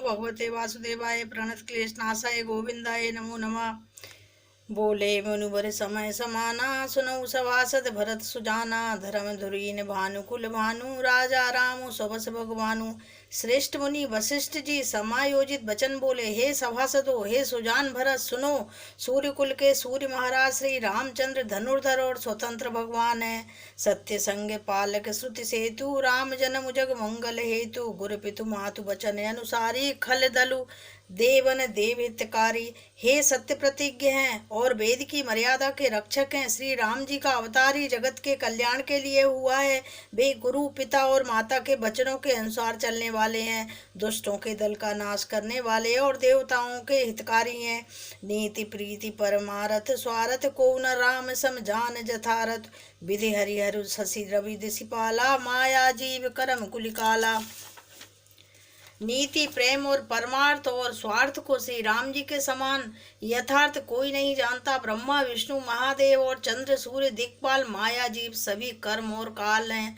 भगवते वासुदेवाय प्रणत क्लेश नाशाय गोविंदाय नमो नमः। बोले मनुबर समय समाना सुनऊ सभासद भरत सुजाना धर्म धुरीन भानुकुल भानु राजा राम सबस भगवानु। श्रेष्ठ मुनि वशिष्ठ जी समायोजित वचन बोले, हे सभासदों, हे सुजान भरत, सुनो। सूर्य कुल के सूर्य महाराज श्री रामचंद्र धनुर्धर और स्वतंत्र भगवान है। सत्य संग पालक श्रुति सेतु राम जन्म जग मंगल हेतु। गुरु पितु मातु वचन अनुसारी खल दलु देवन देव हितकारी। हे सत्य प्रतिज्ञ हैं और वेद की मर्यादा के रक्षक हैं। श्री राम जी का अवतार ही जगत के कल्याण के लिए हुआ है। वे गुरु पिता और माता के वचनों के अनुसार चलने वाले हैं, दुष्टों के दल का नाश करने वाले और देवताओं के हितकारी हैं। नीति प्रीति परमारथ स्वारथ को न राम सम जान जथारथ। विधि हरिहरु शशि रवि दिशिपाला माया जीव करम कुलिकाला। नीति प्रेम और परमार्थ और स्वार्थ को श्री राम जी के समान यथार्थ कोई नहीं जानता। ब्रह्मा विष्णु महादेव और चंद्र सूर्य दिक्पाल माया जीव सभी कर्म और काल हैं।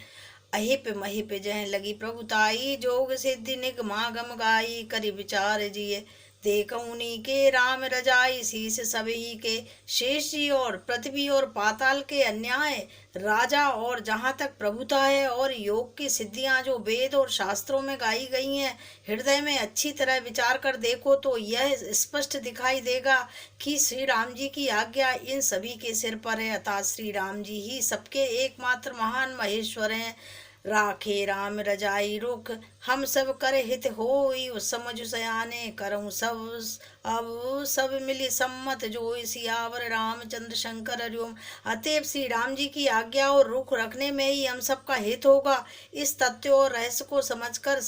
अहिप महिप जह लगी प्रभुताई जोग सिद्धि निगमागम गाई। करि विचार जिये देखऊनी के राम रजाई शीस सभी के। शेष जी और पृथ्वी और पाताल के अन्याय राजा और जहाँ तक प्रभुता है और योग की सिद्धियां जो वेद और शास्त्रों में गाई गई हैं, हृदय में अच्छी तरह विचार कर देखो तो यह स्पष्ट दिखाई देगा कि श्री राम जी की आज्ञा इन सभी के सिर पर है। अतः श्री राम जी ही सबके एकमात्र महान महेश्वर हैं। राखे राम रजाई रुख हम सब कर हित होई। समझ सयाने करऊँ सब अब सब मिली सम्मत जो सियावर रामचंद्र शंकर हरिओम। अतएव श्री राम जी की आज्ञा और रुख रखने में ही हम सबका हित होगा। इस तथ्य और रहस्य को समझकर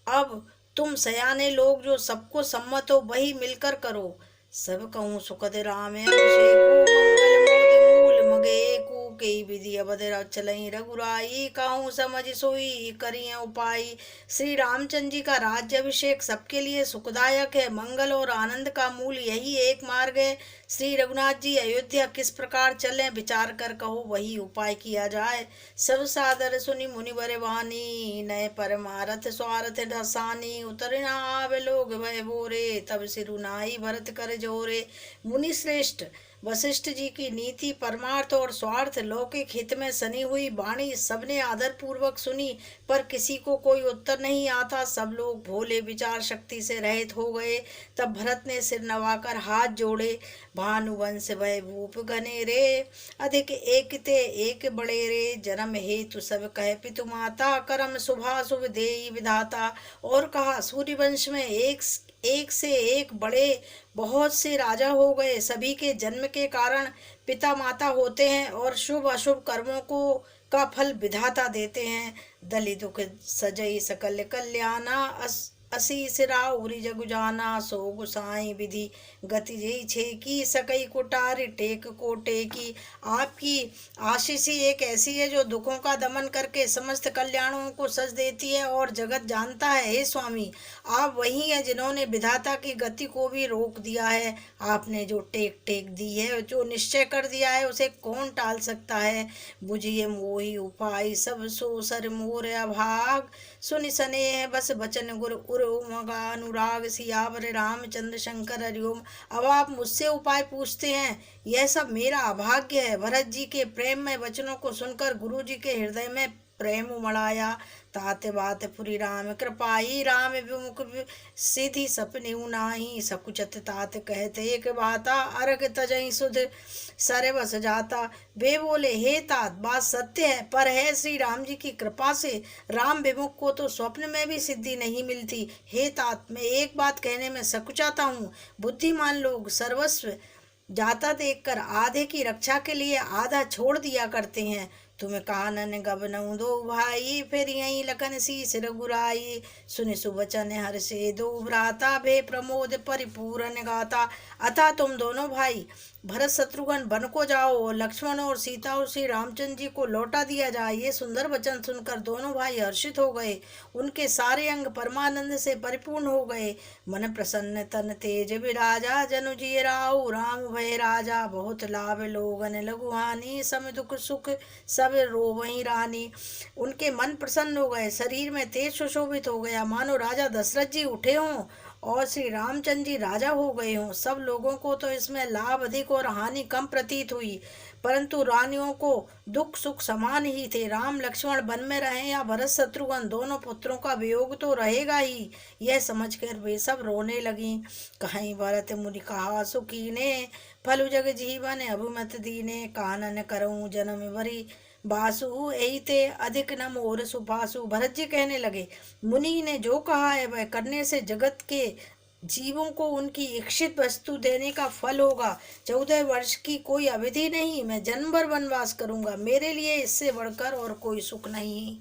अब तुम सयाने लोग जो सबको सम्मत हो वही मिलकर करो। सब कहूँ सुखद राम अभिषेको मंगल मोद मूल मगे को कई विधि अवध चलई रघुराई। कहूँ समझ सोई करिए उपाय। श्री रामचंद्र जी का राज्य अभिषेक सबके लिए सुखदायक है। मंगल और आनंद का मूल यही एक मार्ग है। श्री रघुनाथ जी अयोध्या किस प्रकार चलें विचार कर कहो वही उपाय किया जाए। सब सादर सुनि मुनिवर वाणी नय परमारथ स्वार्थ ढसानी। उतरना आवे लोग भय बोरे तब सिरुनाई भरत कर जोरे। मुनि श्रेष्ठ वशिष्ठ जी की नीति परमार्थ और स्वार्थ लौकिक हित में सनी हुई वाणी सबने आदर पूर्वक सुनी, पर किसी को कोई उत्तर नहीं आता। सब लोग भोले विचार शक्ति से रहित हो गए। तब भरत ने सिर नवाकर हाथ जोड़े। भानुवंश भय भूप घने रे अधिक एकते एक बड़े रे। जन्म हेतु सब कह पितु माता करम शुभा शुभ देई विधाता। और कहा सूर्यवंश में एक से एक बड़े बहुत से राजा हो गए। सभी के जन्म के कारण पिता माता होते हैं और शुभ अशुभ कर्मों को का फल विधाता देते हैं। दलि दुख सजई सकल कल्याणा असी सिरा उरी जगु जाना। सो गुसाई विधि गति जई छे की सकई कुटारी टेक कोटे की। आपकी आशीष ही एक ऐसी है जो दुखों का दमन करके समस्त कल्याणों को सज देती है और जगत जानता है। हे स्वामी, आप वही हैं जिन्होंने विधाता की गति को भी रोक दिया है। आपने जो टेक दी है, जो निश्चय कर दिया है, उसे कौन टाल सकता है। बुझिए मोहि उपाय सब सो सर मोर अभाग। सुनि सनेह बस बचन गुर उर उमगा अनुराग सियावर रामचंद्र शंकर हरिओम। अब आप मुझसे उपाय पूछते हैं, यह सब मेरा अभाग्य है। भरत जी के प्रेम में वचनों को सुनकर गुरु जी के हृदय में प्रेम उमड़ाया। तात बात पुरी राम कृपाई राम विमुख सीधी सपने नाही। सकुचत तात कहते एक बाता अर्घ तजई सुध सरे बस जाता। वे बोले, हे तात, बात सत्य है, पर है श्री राम जी की कृपा से राम विमुख को तो स्वप्न में भी सिद्धि नहीं मिलती। हे तात, मैं एक बात कहने में सकुचाता हूँ। बुद्धिमान लोग सर्वस्व जाता देखकर आधे की रक्षा के लिए आधा छोड़ दिया करते हैं। तुम कानन गबनऊ दो भाई फिर यही लखन शीस रघुराई। सुनि सुबचन हर से दो भ्राता भे प्रमोद परिपूर्ण गाता। अतः तुम दोनों भाई भरत शत्रुघ्न वन को जाओ और लक्ष्मण और सीता और श्री रामचंद्र जी को लौटा दिया जाए। ये सुंदर वचन सुनकर दोनों भाई हर्षित हो गए। उनके सारे अंग परमानंद से परिपूर्ण हो गए। मन प्रसन्न तन तेज विराजा, जनु जी राऊ राम भय राजा। बहुत लाभ लोगन लघु हानि, सम दुख सुख सब रोवहीं रानी। उनके मन प्रसन्न हो गए, शरीर में तेज सुशोभित हो गया, मानो राजा दशरथ जी उठे हों और श्री रामचंद्र जी राजा हो गए हों। सब लोगों को तो इसमें लाभ अधिक और हानि कम प्रतीत हुई, परंतु रानियों को दुख सुख समान ही थे। राम लक्ष्मण वन में रहे या भरत शत्रुघ्न, दोनों पुत्रों का वियोग तो रहेगा ही। यह समझकर वे सब रोने लगीं। कहीं भरत मुनि कहा सुखीने, फल जग जीवन अभिमत दीने। कानन करऊं जन्म भरी बासु, एहि ते अधिक न मोर सुपासु। भरत जी कहने लगे, मुनि ने जो कहा है वह करने से जगत के जीवों को उनकी इच्छित वस्तु देने का फल होगा। 14 वर्ष की कोई अवधि नहीं, मैं जन्म भर वनवास करूंगा, मेरे लिए इससे बढ़कर और कोई सुख नहीं।